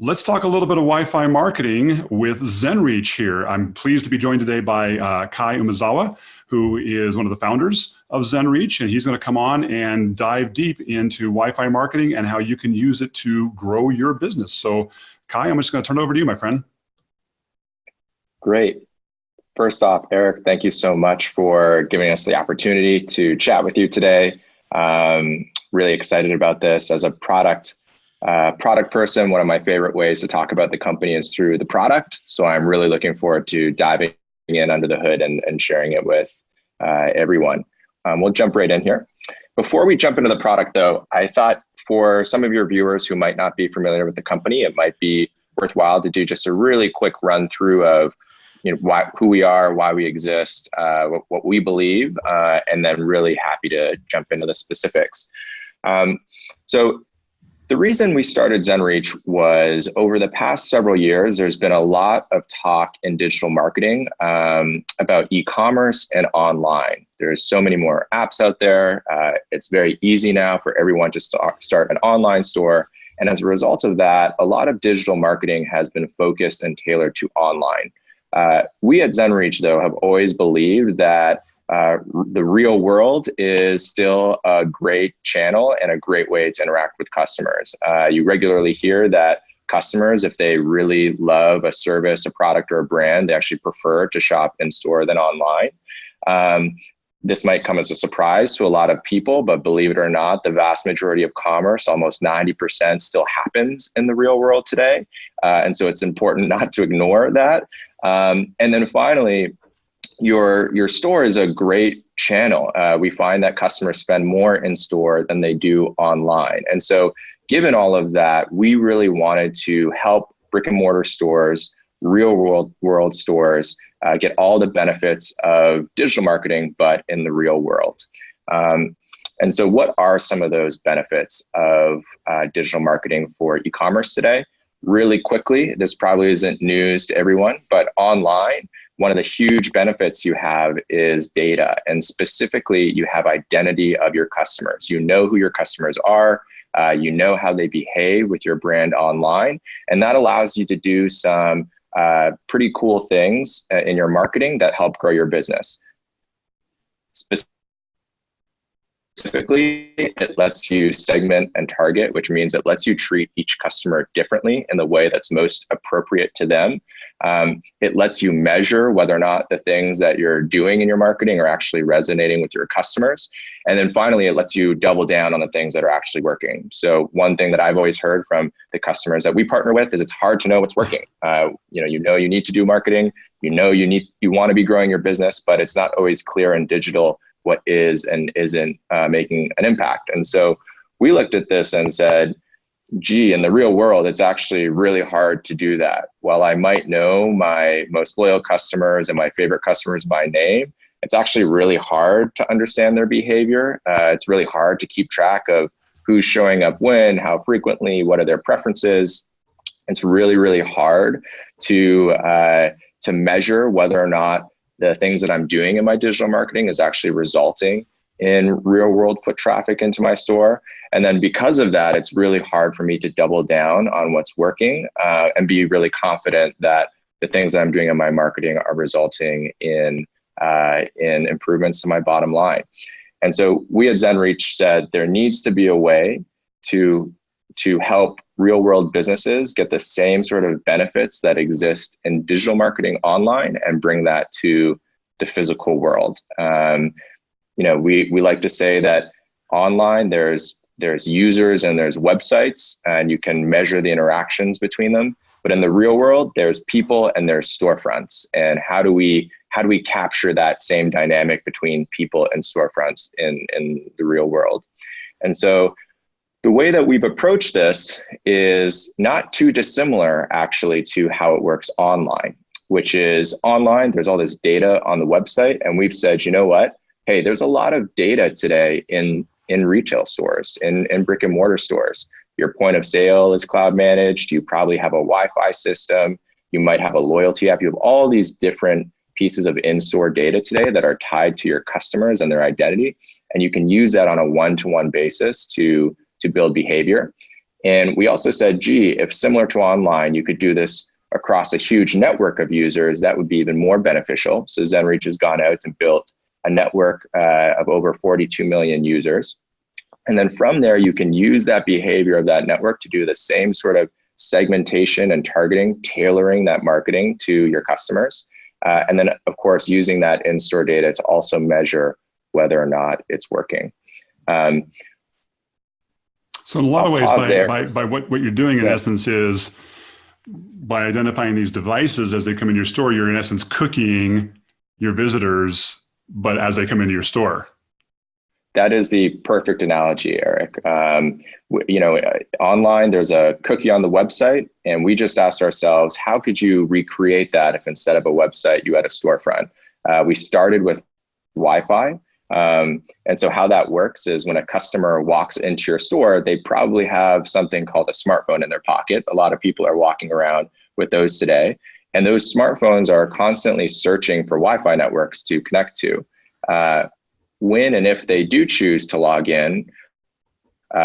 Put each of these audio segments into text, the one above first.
Let's talk a little bit of Wi-Fi marketing with Zenreach here. I'm pleased to be joined today by Kai Umezawa, who is one of the founders of Zenreach, and he's going to come on and dive deep into Wi-Fi marketing and how you can use it to grow your business. So, Kai, I'm just going to turn it over to you, my friend. Great. First off, Eric, thank you so much for giving us the opportunity to chat with you today. Really excited about this. As a product person, one of my favorite ways to talk about the company is through the product. So I'm really looking forward to diving in under the hood and sharing it with everyone. We'll jump right in here. Before we jump into the product though, I thought for some of your viewers who might not be familiar with the company, it might be worthwhile to do just a really quick run through of who we are, why we exist, what we believe, and then really happy to jump into the specifics. So the reason we started Zenreach was over the past several years, there's been a lot of talk in digital marketing about e-commerce and online. There's so many more apps out there. It's very easy now for everyone to start an online store. And as a result of that, a lot of digital marketing has been focused and tailored to online. We at Zenreach, though, have always believed that the real world is still a great channel and a great way to interact with customers. You regularly hear that customers, if they really love a service, a product, or a brand, they actually prefer to shop in store than online. This might come as a surprise to a lot of people, but believe it or not, the vast majority of commerce, almost 90%, still happens in the real world today. And so it's important not to ignore that. And then finally, your store is a great channel. We find that customers spend more in store than they do online. And so given all of that, we really wanted to help brick and mortar stores, real world stores, get all the benefits of digital marketing, but in the real world. And so what are some of those benefits of digital marketing for e-commerce today? Really quickly, this probably isn't news to everyone, but online, one of the huge benefits you have is data, and specifically you have identity of your customers. You know who your customers are, you know how they behave with your brand online, and that allows you to do some pretty cool things in your marketing that help grow your business. Specifically, it lets you segment and target, which means it lets you treat each customer differently in the way that's most appropriate to them. It lets you measure whether or not the things that you're doing in your marketing are actually resonating with your customers. And then finally, it lets you double down on the things that are actually working. So one thing that I've always heard from the customers that we partner with is it's hard to know what's working. You need to do marketing, you want to be growing your business, but it's not always clear in digital what is and isn't making an impact. And so we looked at this and said, gee, in the real world, it's actually really hard to do that. While I might know my most loyal customers and my favorite customers by name, it's actually really hard to understand their behavior. It's really hard to keep track of who's showing up when, how frequently, what are their preferences. It's really, really hard to measure whether or not the things that I'm doing in my digital marketing is actually resulting in real world foot traffic into my store. And then because of that, it's really hard for me to double down on what's working and be really confident that the things that I'm doing in my marketing are resulting in improvements to my bottom line. And so we at Zenreach said there needs to be a way to help real world businesses get the same sort of benefits that exist in digital marketing online and bring that to the physical world. We like to say that online there's users and there's websites, and you can measure the interactions between them. But in the real world, there's people and there's storefronts. And how do we capture that same dynamic between people and storefronts in the real world? And so the way that we've approached this is not too dissimilar actually to how it works online, which is online, there's all this data on the website, and we've said, you know what? Hey, there's a lot of data today in retail stores, in brick and mortar stores. Your point of sale is cloud managed. You probably have a Wi-Fi system. You might have a loyalty app. You have all these different pieces of in-store data today that are tied to your customers and their identity. And you can use that on a one-to-one basis to build behavior. And we also said, gee, if similar to online, you could do this across a huge network of users, that would be even more beneficial. So Zenreach has gone out and built a network of over 42 million users. And then from there, you can use that behavior of that network to do the same sort of segmentation and targeting, tailoring that marketing to your customers. And then, of course, using that in-store data to also measure whether or not it's working. So in a lot of ways, by what you're doing in essence is by identifying these devices as they come into your store, you're in essence cookieing your visitors, but as they come into your store. That is the perfect analogy, Eric. Online, there's a cookie on the website, and we just asked ourselves, how could you recreate that if instead of a website, you had a storefront? We started with Wi-Fi. And so how that works is when a customer walks into your store, they probably have something called a smartphone in their pocket. A lot of people are walking around with those today. And those smartphones are constantly searching for Wi-Fi networks to connect to. When and if they do choose to log in,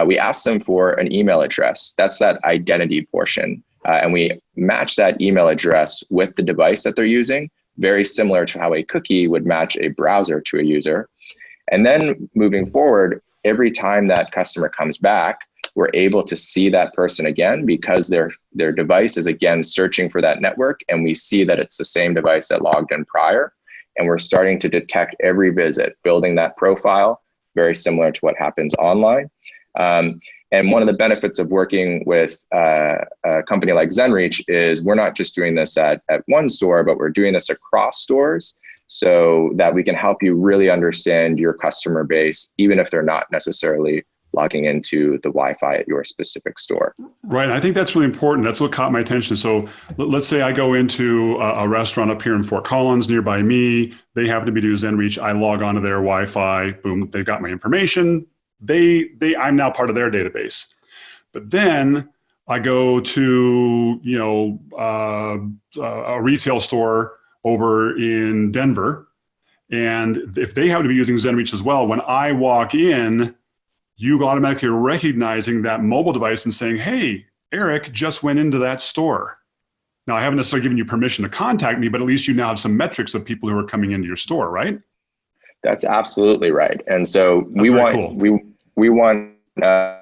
we ask them for an email address. That's that identity portion. And we match that email address with the device that they're using, very similar to how a cookie would match a browser to a user. And then moving forward, every time that customer comes back, we're able to see that person again because their device is again searching for that network, and we see that it's the same device that logged in prior. And we're starting to detect every visit, building that profile, very similar to what happens online. And one of the benefits of working with a company like Zenreach is we're not just doing this at one store, but we're doing this across stores so that we can help you really understand your customer base, even if they're not necessarily logging into the Wi-Fi at your specific store. Right. I think that's really important. That's what caught my attention. So let's say I go into a restaurant up here in Fort Collins nearby me. They happen to be doing Zenreach. I log onto their Wi-Fi. Boom. They've got my information. I'm now part of their database. But then I go to, a retail store over in Denver. And if they happen to be using Zenreach as well, when I walk in, you automatically are recognizing that mobile device and saying, hey, Eric just went into that store. Now, I haven't necessarily given you permission to contact me, but at least you now have some metrics of people who are coming into your store, right? That's absolutely right. And so we want our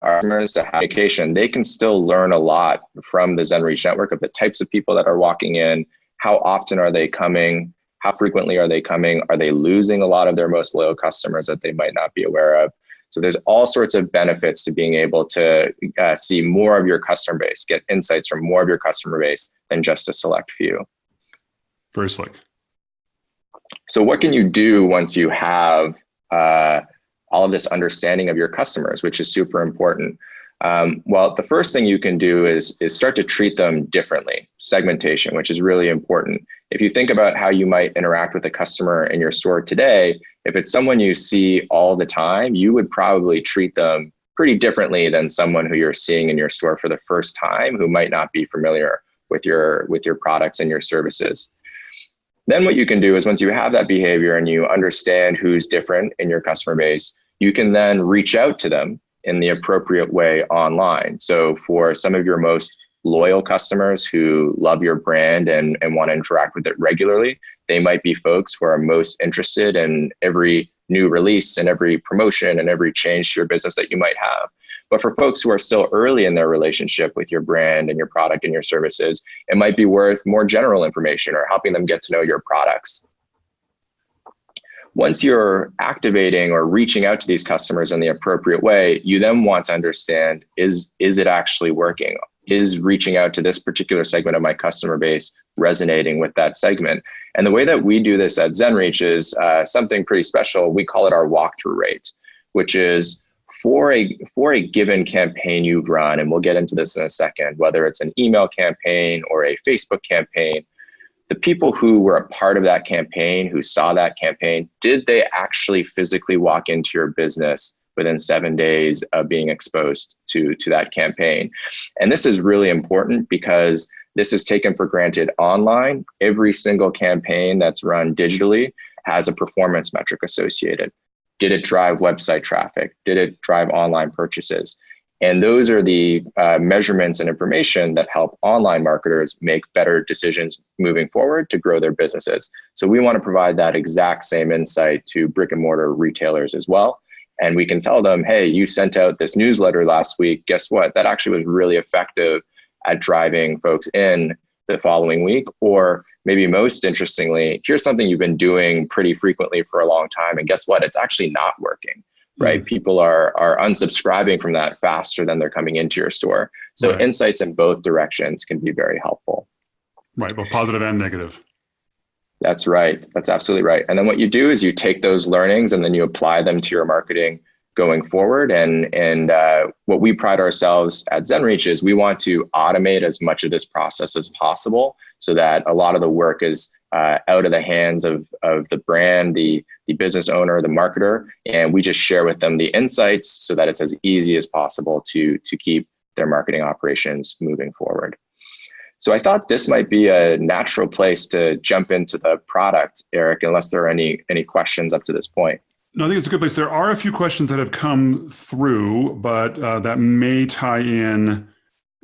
customers to have education. They can still learn a lot from the Zenreach network of the types of people that are walking in, how often are they coming, how frequently are they coming? Are they losing a lot of their most loyal customers that they might not be aware of? So there's all sorts of benefits to being able to see more of your customer base, get insights from more of your customer base than just a select few. Very slick. So what can you do once you have all of this understanding of your customers, which is super important? Well, the first thing you can do is start to treat them differently. Segmentation, which is really important. If you think about how you might interact with a customer in your store today, if it's someone you see all the time, you would probably treat them pretty differently than someone who you're seeing in your store for the first time, who might not be familiar with your products and your services. Then what you can do is once you have that behavior and you understand who's different in your customer base, you can then reach out to them in the appropriate way online. So for some of your most loyal customers who love your brand and want to interact with it regularly, they might be folks who are most interested in every new release and every promotion and every change to your business that you might have. But for folks who are still early in their relationship with your brand and your product and your services, it might be worth more general information or helping them get to know your products. Once you're activating or reaching out to these customers in the appropriate way, you then want to understand, is it actually working? Is reaching out to this particular segment of my customer base resonating with that segment? And the way that we do this at Zenreach is something pretty special. We call it our walkthrough rate, which is for a given campaign you've run, and we'll get into this in a second, whether it's an email campaign or a Facebook campaign, the people who were a part of that campaign, who saw that campaign, did they actually physically walk into your business within 7 days of being exposed to that campaign? And this is really important because this is taken for granted online. Every single campaign that's run digitally has a performance metric associated. Did it drive website traffic? Did it drive online purchases? And those are the measurements and information that help online marketers make better decisions moving forward to grow their businesses. So we want to provide that exact same insight to brick and mortar retailers as well. And we can tell them, hey, you sent out this newsletter last week. Guess what? That actually was really effective at driving folks in the following week. Or maybe most interestingly, here's something you've been doing pretty frequently for a long time. And guess what? It's actually not working, right? People are unsubscribing from that faster than they're coming into your store. So insights in both directions can be very helpful. Right, both positive and negative. That's right. That's absolutely right. And then what you do is you take those learnings and then you apply them to your marketing going forward. And what we pride ourselves at Zenreach is we want to automate as much of this process as possible so that a lot of the work is out of the hands of the brand, the business owner, the marketer, and we just share with them the insights so that it's as easy as possible to keep their marketing operations moving forward. So I thought this might be a natural place to jump into the product, Eric, unless there are any questions up to this point. No, I think it's a good place. There are a few questions that have come through, but that may tie in,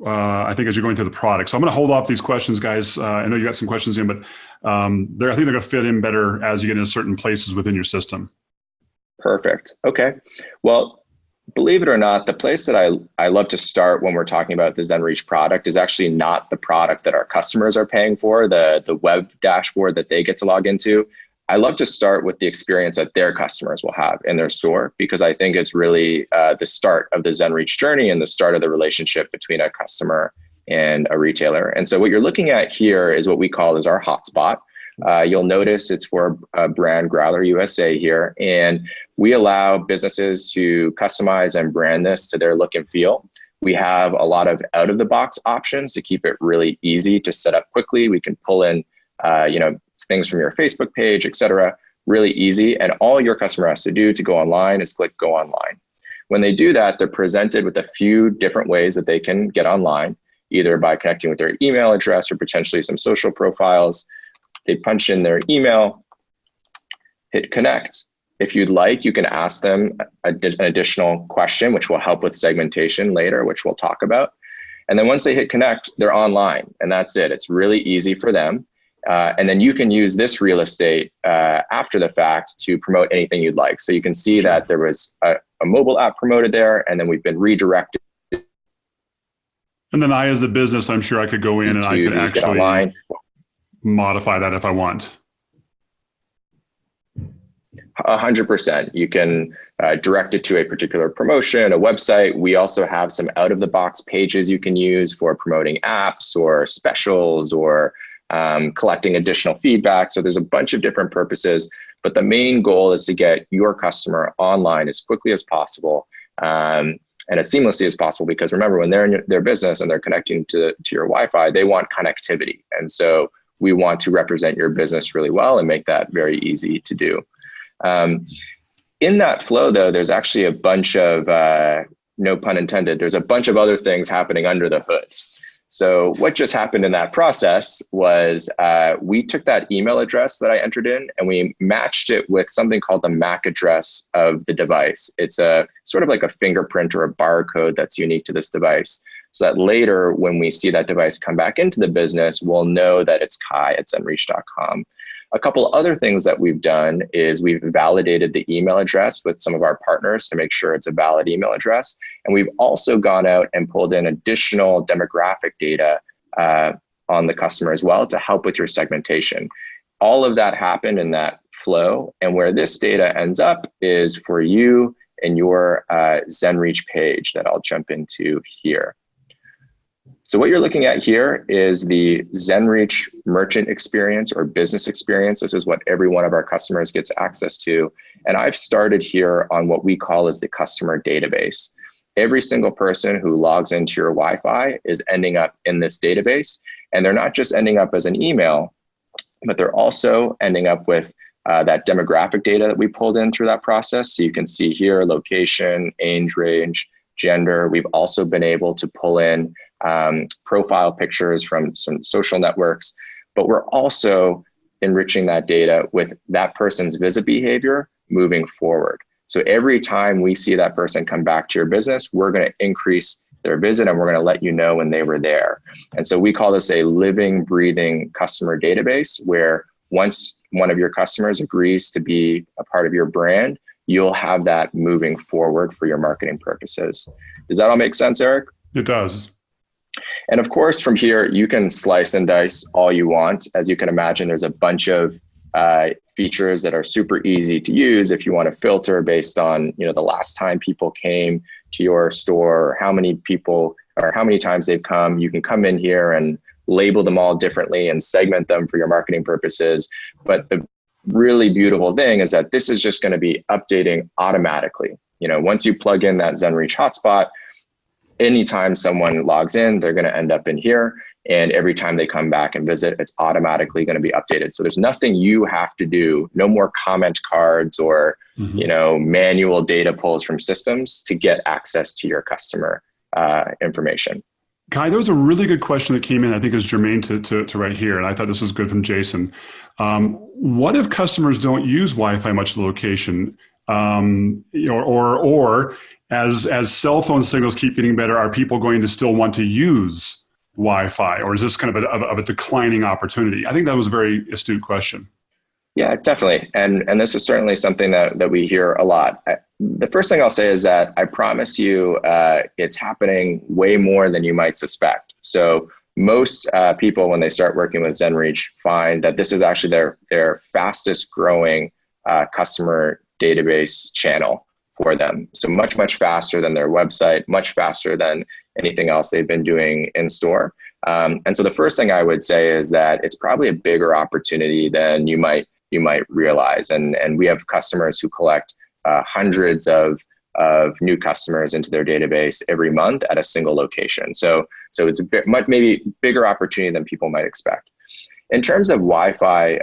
I think, as you're going through the product. So I'm going to hold off these questions, guys. I know you got some questions in, but I think they're going to fit in better as you get into certain places within your system. Perfect. Okay. Well, believe it or not, the place that I love to start when we're talking about the Zenreach product is actually not the product that our customers are paying for, the web dashboard that they get to log into. I love to start with the experience that their customers will have in their store, because I think it's really the start of the Zenreach journey and the start of the relationship between a customer and a retailer. And so what you're looking at here is what we call as our hotspot. You'll notice it's for brand Growler USA here, and we allow businesses to customize and brand this to their look and feel. We have a lot of out-of-the-box options to keep it really easy to set up quickly. We can pull in things from your Facebook page, et cetera, really easy. And all your customer has to do to go online is click go online. When they do that, they're presented with a few different ways that they can get online, either by connecting with their email address or potentially some social profiles. They punch in their email, hit connect. If you'd like, you can ask them an additional question, which will help with segmentation later, which we'll talk about. And then once they hit connect, they're online, and that's it. It's really easy for them. And then you can use this real estate after the fact to promote anything you'd like. So you can see that there was a mobile app promoted there, and then we've been redirected. And then I, as the business, I'm sure I could go in and I could actually modify that if I want. 100%. You can direct it to a particular promotion, a website. We also have some out-of-the-box pages you can use for promoting apps or specials or collecting additional feedback. So there's a bunch of different purposes, but the main goal is to get your customer online as quickly as possible and as seamlessly as possible. Because remember, when they're in their business and they're connecting to your Wi-Fi, they want connectivity. And so we want to represent your business really well and make that very easy to do. In that flow, though, there's actually a bunch of, no pun intended, there's a bunch of other things happening under the hood. So what just happened in that process was we took that email address that I entered in and we matched it with something called the MAC address of the device. It's a sort of like a fingerprint or a barcode that's unique to this device. So that later, when we see that device come back into the business, we'll know that it's Kai at Zenreach.com. A couple other things that we've done is we've validated the email address with some of our partners to make sure it's a valid email address. And we've also gone out and pulled in additional demographic data on the customer as well to help with your segmentation. All of that happened in that flow. And where this data ends up is for you and your Zenreach page that I'll jump into here. So what you're looking at here is the Zenreach merchant experience or business experience. This is what every one of our customers gets access to. And I've started here on what we call as the customer database. Every single person who logs into your Wi-Fi is ending up in this database. And they're not just ending up as an email, but they're also ending up with that demographic data that we pulled in through that process. So you can see here, location, age range, gender. We've also been able to pull in profile pictures from some social networks, but we're also enriching that data with that person's visit behavior moving forward. So every time we see that person come back to your business, we're going to increase their visit and we're going to let you know when they were there. And so we call this a living, breathing customer database, where once one of your customers agrees to be a part of your brand, you'll have that moving forward for your marketing purposes. Does that all make sense, Eric? It does. And of course, from here, you can slice and dice all you want. As you can imagine, there's a bunch of features that are super easy to use if you want to filter based on, the last time people came to your store, or how many people or how many times they've come. You can come in here and label them all differently and segment them for your marketing purposes. But the really beautiful thing is that this is just going to be updating automatically. Once you plug in that Zenreach hotspot, anytime someone logs in, they're going to end up in here. And every time they come back and visit, it's automatically going to be updated. So there's nothing you have to do, no more comment cards or, manual data pulls from systems to get access to your customer information. Kai, there was a really good question that came in, I think is germane to right here. And I thought this was good from Jason. What if customers don't use Wi-Fi much of the location? Or as cell phone signals keep getting better, are people going to still want to use Wi-Fi, or is this kind of a declining opportunity? I think that was a very astute question. Yeah, definitely. And this is certainly something that we hear a lot. The first thing I'll say is that I promise you it's happening way more than you might suspect. So most people, when they start working with Zenreach, find that this is actually their fastest growing customer database channel for them. So much, much faster than their website, much faster than anything else they've been doing in store. And so the first thing I would say is that it's probably a bigger opportunity than you might realize. And we have customers who collect hundreds of new customers into their database every month at a single location. So it's a bit maybe bigger opportunity than people might expect. In terms of Wi-Fi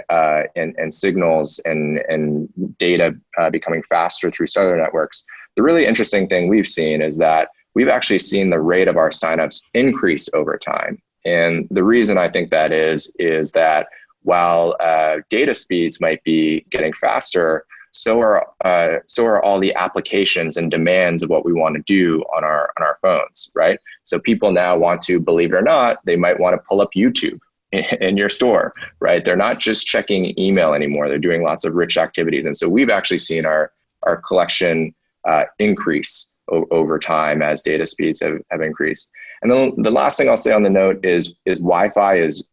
and signals and data becoming faster through cellular networks, the really interesting thing we've seen is that we've actually seen the rate of our signups increase over time. And the reason I think that is that while data speeds might be getting faster, so are all the applications and demands of what we want to do on our phones, right? So people now want to, believe it or not, they might want to pull up YouTube in your store, right? They're not just checking email anymore. They're doing lots of rich activities. And so we've actually seen our collection increase over time as data speeds have increased. And then the last thing I'll say on the note is Wi-Fi is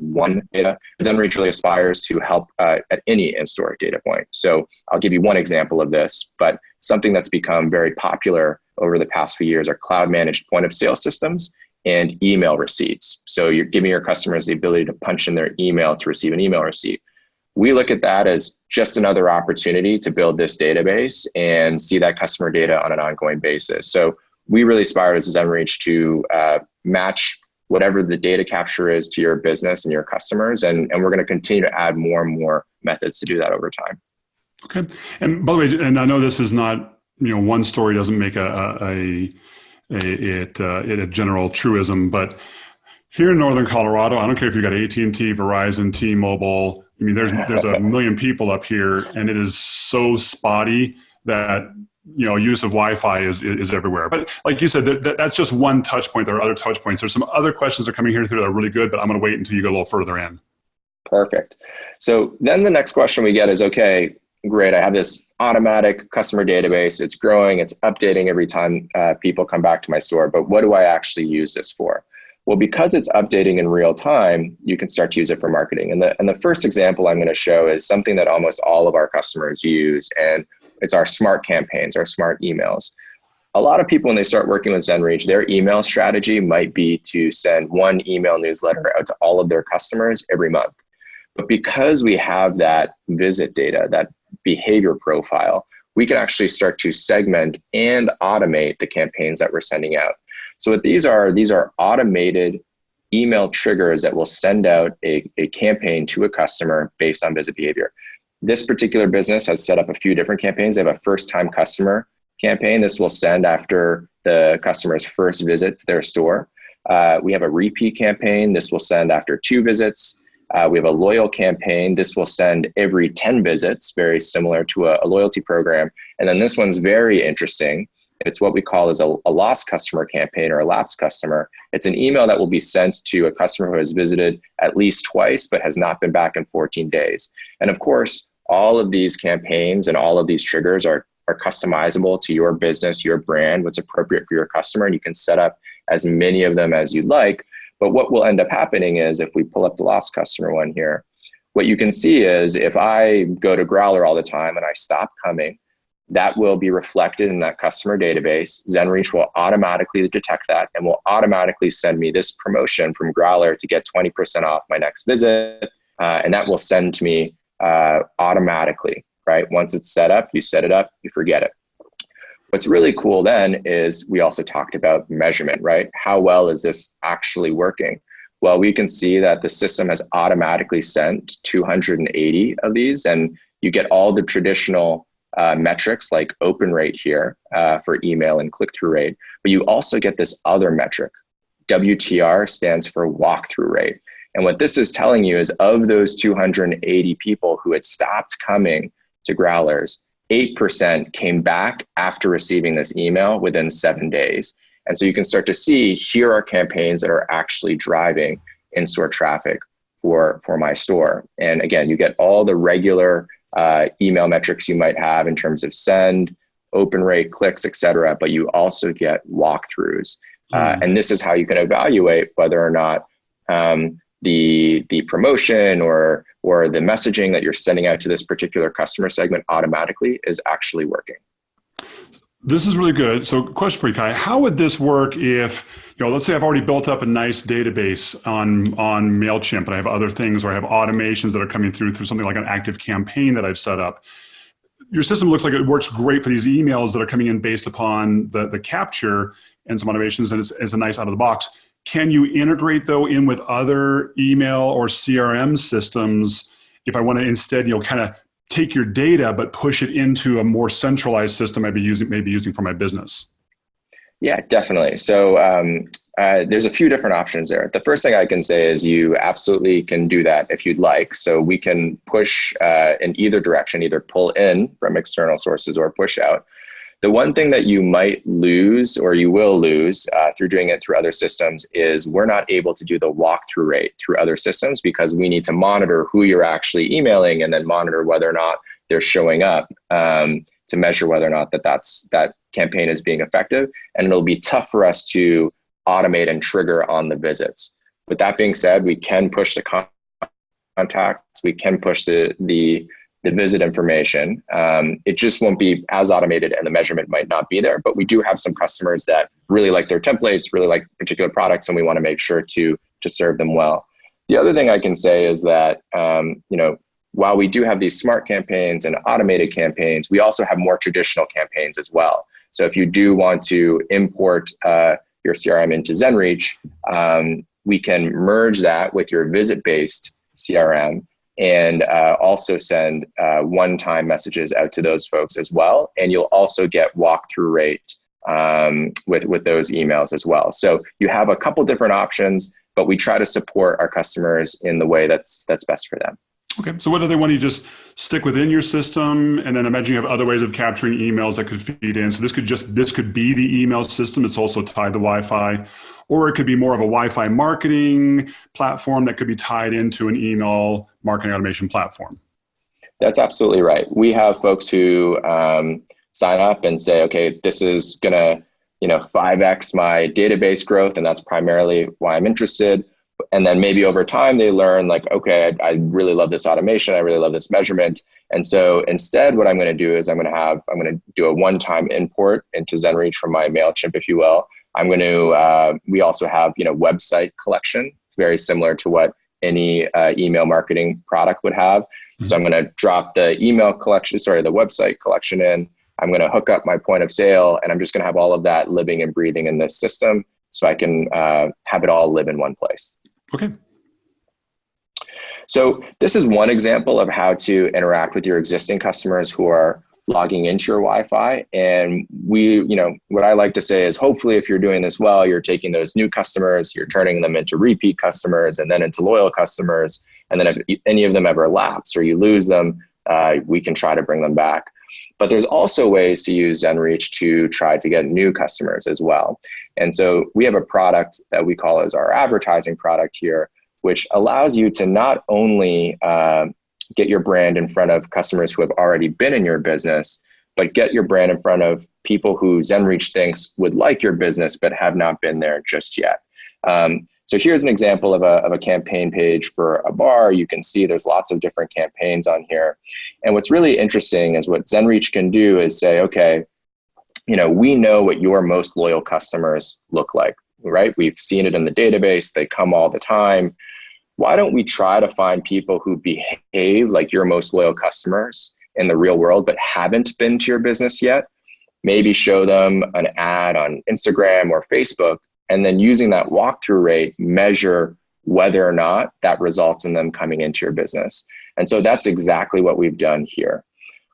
one data. Zenreach really aspires to help at any in-store data point. So I'll give you one example of this, but something that's become very popular over the past few years are cloud-managed point-of-sale systems and email receipts. So you're giving your customers the ability to punch in their email to receive an email receipt. We look at that as just another opportunity to build this database and see that customer data on an ongoing basis. So we really aspire as Zenreach to match whatever the data capture is to your business and your customers. And we're going to continue to add more and more methods to do that over time. Okay. And by the way, and I know this is not, one story doesn't make it a general truism, but here in Northern Colorado, I don't care if you've got AT&T, Verizon, T-Mobile. I mean, there's a million people up here, and it is so spotty that use of Wi-Fi is everywhere. But like you said, that's just one touch point. There are other touch points. There's some other questions that are coming here that are really good, but I'm going to wait until you go a little further in. Perfect. So then the next question we get is, okay, great. I have this automatic customer database. It's growing. It's updating every time people come back to my store. But what do I actually use this for? Well, because it's updating in real time, you can start to use it for marketing. And the first example I'm going to show is something that almost all of our customers use, and it's our smart campaigns, our smart emails. A lot of people, when they start working with Zenreach, their email strategy might be to send one email newsletter out to all of their customers every month. But because we have that visit data, that behavior profile, we can actually start to segment and automate the campaigns that we're sending out. So what these are automated email triggers that will send out a campaign to a customer based on visit behavior. This particular business has set up a few different campaigns. They have a first-time customer campaign. This will send after the customer's first visit to their store. We have a repeat campaign. This will send after 2 visits. We have a loyal campaign. This will send every 10 visits, very similar to a loyalty program. And then this one's very interesting. It's what we call as a lost customer campaign or a lapsed customer. It's an email that will be sent to a customer who has visited at least twice, but has not been back in 14 days. And of course, all of these campaigns and all of these triggers are customizable to your business, your brand, what's appropriate for your customer. And you can set up as many of them as you'd like. But what will end up happening is, if we pull up the lost customer one here, what you can see is if I go to Growler all the time and I stop coming, that will be reflected in that customer database. Zenreach will automatically detect that and will automatically send me this promotion from Growler to get 20% off my next visit. And that will send to me automatically, right? Once it's set up, you set it up, you forget it. What's really cool then is we also talked about measurement, right? How well is this actually working? Well, we can see that the system has automatically sent 280 of these, and you get all the traditional metrics like open rate here for email and click-through rate, but you also get this other metric. WTR stands for walk-through rate. And what this is telling you is, of those 280 people who had stopped coming to Growlers, 8% came back after receiving this email within 7 days. And so you can start to see, here are campaigns that are actually driving in-store traffic for my store. And again, you get all the regular email metrics you might have in terms of send, open rate, clicks, et cetera, but you also get walkthroughs. And this is how you can evaluate whether or not the promotion or the messaging that you're sending out to this particular customer segment automatically is actually working. This is really good. So question for you, Kai, how would this work if, let's say I've already built up a nice database on MailChimp, and I have other things, or I have automations that are coming through something like an active campaign that I've set up. Your system looks like it works great for these emails that are coming in based upon the capture and some automations, and it's a nice out of the box. Can you integrate, though, in with other email or CRM systems if I want to instead, kind of take your data but push it into a more centralized system I'd be using for my business? Yeah, definitely. So there's a few different options there. The first thing I can say is you absolutely can do that if you'd like. So we can push in either direction, either pull in from external sources or push out. The one thing that you might lose, or you will lose through doing it through other systems, is we're not able to do the walkthrough rate through other systems, because we need to monitor who you're actually emailing and then monitor whether or not they're showing up to measure whether or not that campaign is being effective. And it'll be tough for us to automate and trigger on the visits. With that being said, we can push the contacts, we can push the visit information. It just won't be as automated, and the measurement might not be there, but we do have some customers that really like their templates, really like particular products, and we want to make sure to serve them well. The other thing I can say is that, while we do have these smart campaigns and automated campaigns, we also have more traditional campaigns as well. So if you do want to import your CRM into Zenreach, we can merge that with your visit-based CRM and also send one-time messages out to those folks as well. And you'll also get walkthrough rate with those emails as well. So you have a couple different options, but we try to support our customers in the way that's best for them. Okay, so whether they want to just stick within your system, and then imagine you have other ways of capturing emails that could feed in. So this could be the email system. It's also tied to Wi-Fi, or it could be more of a Wi-Fi marketing platform that could be tied into an email marketing automation platform. That's absolutely right. We have folks who sign up and say, okay, this is gonna 5x my database growth, and that's primarily why I'm interested. And then maybe over time they learn, like, okay, I really love this automation. I really love this measurement. And so instead, what I'm going to do is I'm going to do a one-time import into Zenreach from my MailChimp, if you will. We also have, website collection. It's very similar to what any email marketing product would have. Mm-hmm. So I'm going to drop the the website collection in. I'm going to hook up my point of sale, and I'm just going to have all of that living and breathing in this system, so I can have it all live in one place. Okay. So this is one example of how to interact with your existing customers who are logging into your Wi-Fi. And what I like to say is, hopefully if you're doing this well, you're taking those new customers, you're turning them into repeat customers and then into loyal customers. And then if any of them ever lapse or you lose them, we can try to bring them back. But there's also ways to use Zenreach to try to get new customers as well. And so we have a product that we call as our advertising product here, which allows you to not only get your brand in front of customers who have already been in your business, but get your brand in front of people who Zenreach thinks would like your business, but have not been there just yet. So here's an example of a campaign page for a bar. You can see there's lots of different campaigns on here. And what's really interesting is what Zenreach can do is say, okay, we know what your most loyal customers look like, right? We've seen it in the database. They come all the time. Why don't we try to find people who behave like your most loyal customers in the real world, but haven't been to your business yet? Maybe show them an ad on Instagram or Facebook, and then using that walkthrough rate, measure whether or not that results in them coming into your business. And so that's exactly what we've done here.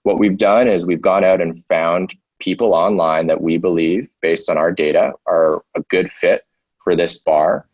What we've done is we've gone out and found people online that we believe, based on our data, are a good fit for this bar.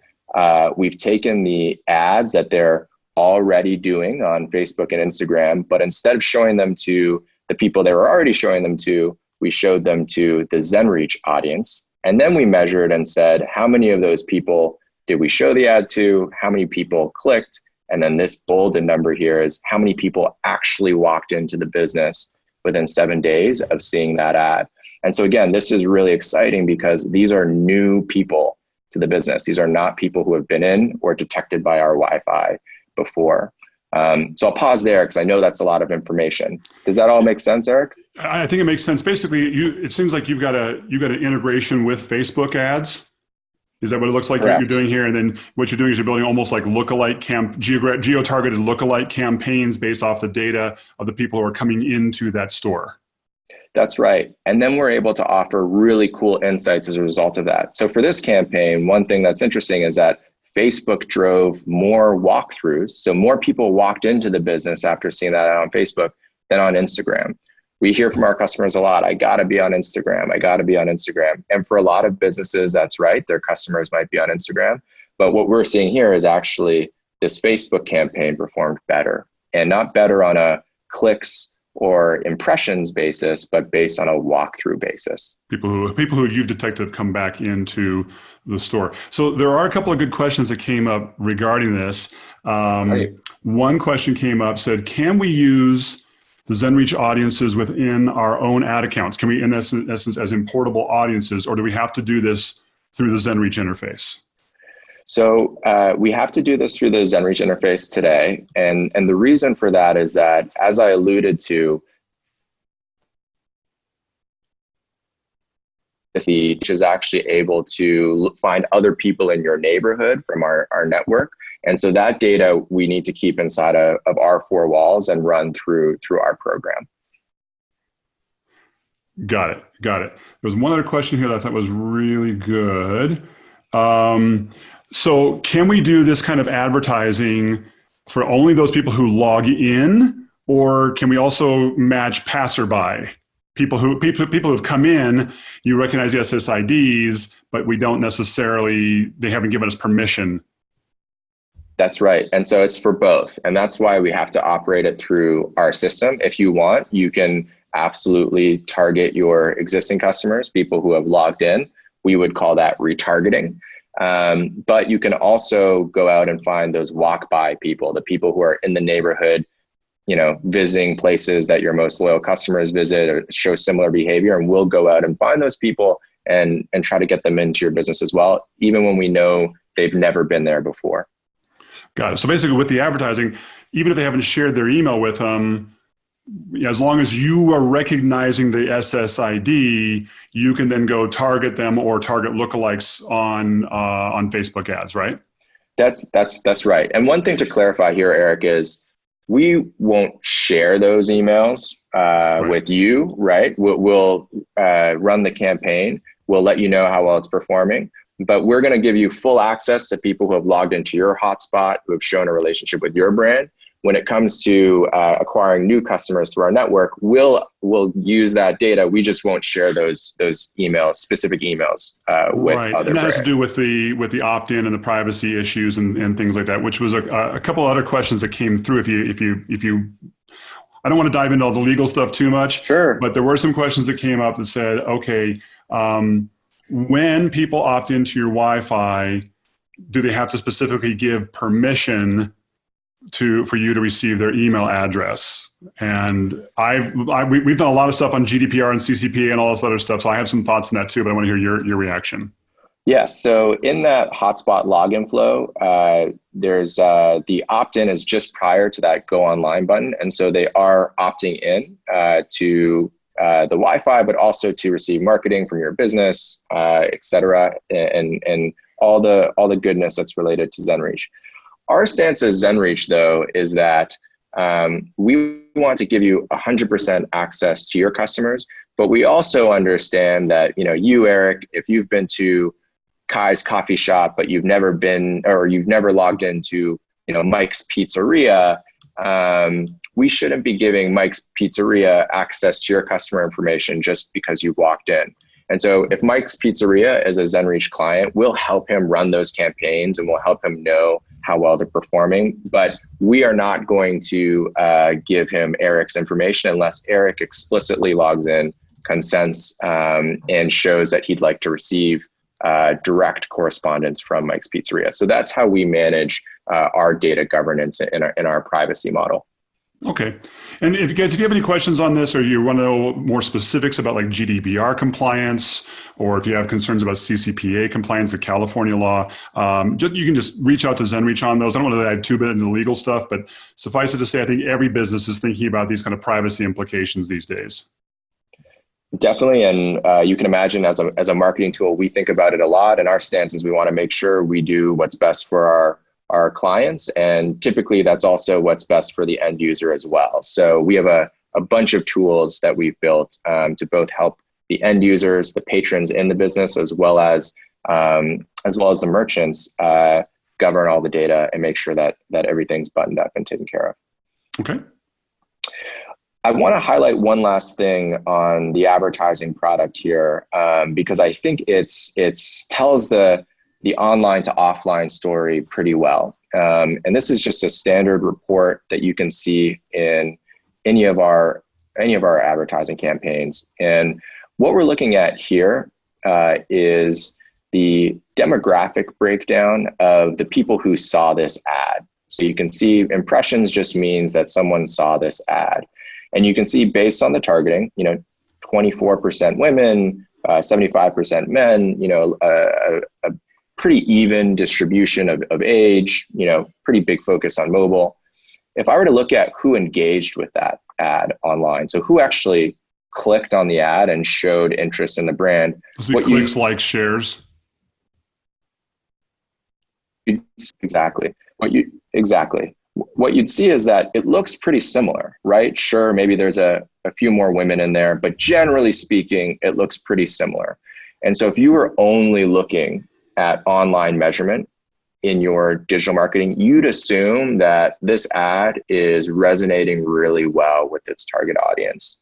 We've taken the ads that they're already doing on Facebook and Instagram, but instead of showing them to the people they were already showing them to, we showed them to the Zenreach audience. And then we measured and said, how many of those people did we show the ad to? How many people clicked? And then this bolded number here is how many people actually walked into the business within 7 days of seeing that ad. And so again, this is really exciting because these are new people to the business. These are not people who have been in or detected by our Wi-Fi before. So I'll pause there because I know that's a lot of information. Does that all make sense, Eric? I think it makes sense. Basically, it seems like you've got an integration with Facebook ads. Is that what it looks like you're doing here? And then what you're doing is you're building almost like lookalike geo-targeted lookalike campaigns based off the data of the people who are coming into that store. That's right. And then we're able to offer really cool insights as a result of that. So for this campaign, one thing that's interesting is that Facebook drove more walkthroughs. So more people walked into the business after seeing that on Facebook than on Instagram. We hear from our customers a lot, I gotta be on Instagram, I gotta be on Instagram. And for a lot of businesses, that's right, their customers might be on Instagram. But what we're seeing here is actually this Facebook campaign performed better, and not better on a clicks or impressions basis, but based on a walkthrough basis. People who you've detected have come back into the store. So there are a couple of good questions that came up regarding this. Right. One question came up, said, can we use the Zenreach audiences within our own ad accounts? Can we, in essence, as importable audiences, or do we have to do this through the Zenreach interface? So we have to do this through the Zenreach interface today. And the reason for that is that, as I alluded to, Zenreach is actually able to find other people in your neighborhood from our network. And so that data we need to keep inside of our four walls and run through our program. Got it. There was one other question here that I thought was really good. So can we do this kind of advertising for only those people who log in, or can we also match passerby? People who've come in, you recognize the SSIDs, but we don't necessarily, they haven't given us permission. That's right. And so it's for both. And that's why we have to operate it through our system. If you want, you can absolutely target your existing customers, people who have logged in. We would call that retargeting. But you can also go out and find those walk by people, the people who are in the neighborhood, visiting places that your most loyal customers visit or show similar behavior. And we'll go out and find those people and try to get them into your business as well, even when we know they've never been there before. Got it. So basically with the advertising, even if they haven't shared their email with them, as long as you are recognizing the SSID, you can then go target them or target lookalikes on Facebook ads, right? That's right. And one thing to clarify here, Eric, is we won't share those emails with you, right? We'll run the campaign. We'll let you know how well it's performing. But we're going to give you full access to people who have logged into your hotspot, who have shown a relationship with your brand. when it comes to acquiring new customers through our network, we'll use that data. We just won't share those emails, specific emails with right. other And that brands. has to do with the opt-in and the privacy issues and things like that, which was a couple other questions that came through. If you I don't want to dive into all the legal stuff too much, Sure. but there were some questions that came up that said, okay, when people opt into your Wi-Fi, do they have to specifically give permission for you to receive their email address? And we've done a lot of stuff on GDPR and CCPA and all this other stuff. So I have some thoughts on that too, but I want to hear your reaction. Yes. So in that hotspot login flow, there's the opt-in is just prior to that go online button. And so they are opting in to the Wi-Fi, but also to receive marketing from your business, et cetera, and all the goodness that's related to Zenreach. Our stance as Zenreach, though, is that we want to give you 100% access to your customers, but we also understand that, you, Eric, if you've been to Kai's coffee shop, but you've never logged into, Mike's Pizzeria, we shouldn't be giving Mike's Pizzeria access to your customer information just because you've walked in. And so if Mike's Pizzeria is a Zenreach client, we'll help him run those campaigns and we'll help him know how well they're performing. But we are not going to give him Eric's information unless Eric explicitly logs in, consents, and shows that he'd like to receive direct correspondence from Mike's Pizzeria. So that's how we manage our data governance in our privacy model. Okay. And if you have any questions on this, or you want to know more specifics about like GDPR compliance, or if you have concerns about CCPA compliance, the California law, you can just reach out to Zenreach on those. I don't want to dive too bit into the legal stuff, but suffice it to say, I think every business is thinking about these kind of privacy implications these days. Definitely. And you can imagine as a marketing tool, we think about it a lot. And our stance is we want to make sure we do what's best for our clients. And typically that's also what's best for the end user as well. So we have a bunch of tools that we've built to both help the end users, the patrons in the business, as well as the merchants govern all the data and make sure that everything's buttoned up and taken care of. Okay. I want to highlight one last thing on the advertising product here, because I think it tells the online to offline story pretty well. And this is just a standard report that you can see in any of our advertising campaigns. And what we're looking at here is the demographic breakdown of the people who saw this ad. So you can see impressions just means that someone saw this ad. And you can see based on the targeting, 24% women, 75% men, a pretty even distribution of age, pretty big focus on mobile. If I were to look at who engaged with that ad online, so who actually clicked on the ad and showed interest in the brand. So clicks, likes, shares. Exactly. What you'd see is that it looks pretty similar, right? Sure, maybe there's a few more women in there, but generally speaking, it looks pretty similar. And so if you were only looking at online measurement in your digital marketing, you'd assume that this ad is resonating really well with its target audience.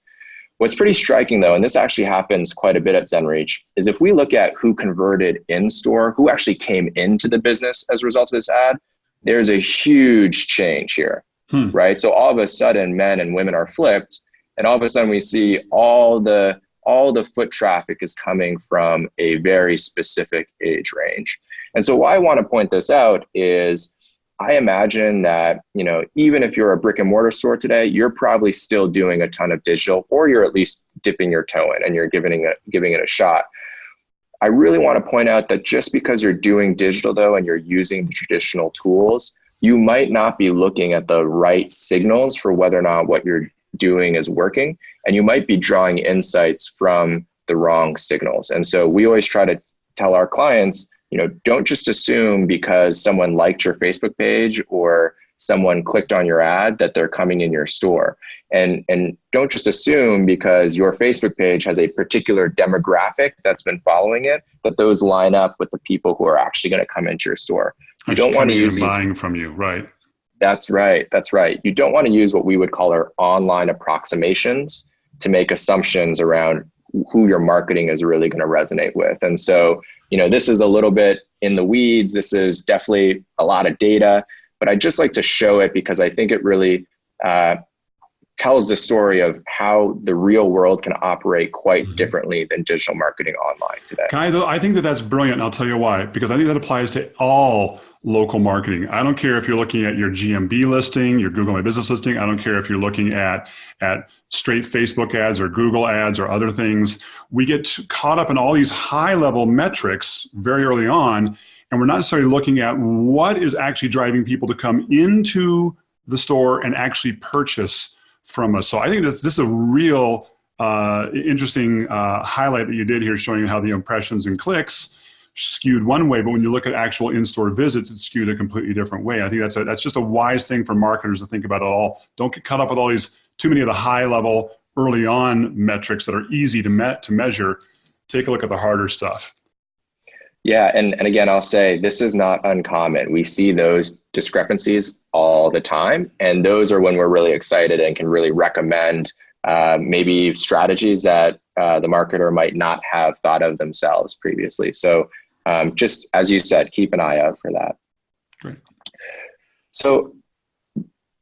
What's pretty striking though, and this actually happens quite a bit at Zenreach, is if we look at who converted in store, who actually came into the business as a result of this ad, there's a huge change here, right? So all of a sudden, men and women are flipped, and all of a sudden we see all the foot traffic is coming from a very specific age range. And so why I want to point this out is I imagine that, even if you're a brick and mortar store today, you're probably still doing a ton of digital, or you're at least dipping your toe in and you're giving it a shot. I really want to point out that just because you're doing digital though, and you're using the traditional tools, you might not be looking at the right signals for whether or not what you're doing is working. And you might be drawing insights from the wrong signals. And so we always try to tell our clients, don't just assume because someone liked your Facebook page or someone clicked on your ad that they're coming in your store. And don't just assume because your Facebook page has a particular demographic that's been following it, that those line up with the people who are actually going to come into your store. You don't want to use these, buying from you, right? That's right. That's right. You don't want to use what we would call our online approximations to make assumptions around who your marketing is really going to resonate with. And so, this is a little bit in the weeds. This is definitely a lot of data, but I just like to show it because I think it really tells the story of how the real world can operate quite differently than digital marketing online today. Kai, though, I think that that's brilliant, and I'll tell you why. Because I think that applies to all local marketing. I don't care if you're looking at your GMB listing, your Google My Business listing. I don't care if you're looking at straight Facebook ads or Google ads or other things. We get caught up in all these high-level metrics very early on, and we're not necessarily looking at what is actually driving people to come into the store and actually purchase from us. So I think this is a real interesting highlight that you did here, showing how the impressions and clicks skewed one way, but when you look at actual in-store visits, it's skewed a completely different way. I think that's just a wise thing for marketers to think about it all. Don't get caught up with all these too many of the high-level early on metrics that are easy to measure. Take a look at the harder stuff. Yeah, and again, I'll say this is not uncommon. We see those discrepancies all the time, and those are when we're really excited and can really recommend maybe strategies that the marketer might not have thought of themselves previously. So just as you said, keep an eye out for that. Great. So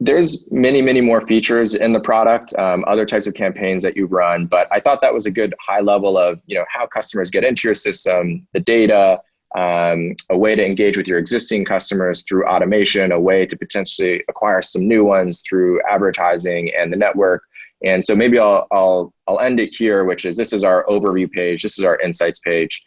there's many, many more features in the product, other types of campaigns that you've run, but I thought that was a good high level of how customers get into your system, the data, a way to engage with your existing customers through automation, a way to potentially acquire some new ones through advertising and the network. And so maybe I'll end it here, which is this is our overview page. This is our insights page.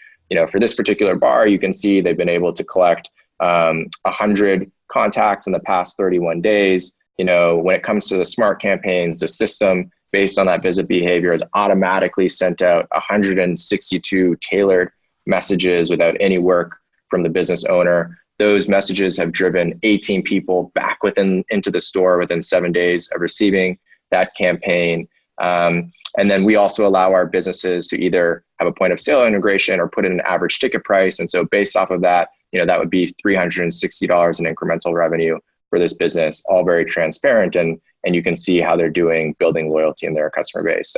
For this particular bar, you can see they've been able to collect 100 contacts in the past 31 days. When it comes to the smart campaigns, the system based on that visit behavior has automatically sent out 162 tailored messages without any work from the business owner. Those messages have driven 18 people back into the store within 7 days of receiving that campaign. And then we also allow our businesses to either have a point of sale integration or put in an average ticket price. And so based off of that, that would be $360 in incremental revenue for this business, all very transparent. And you can see how they're doing building loyalty in their customer base.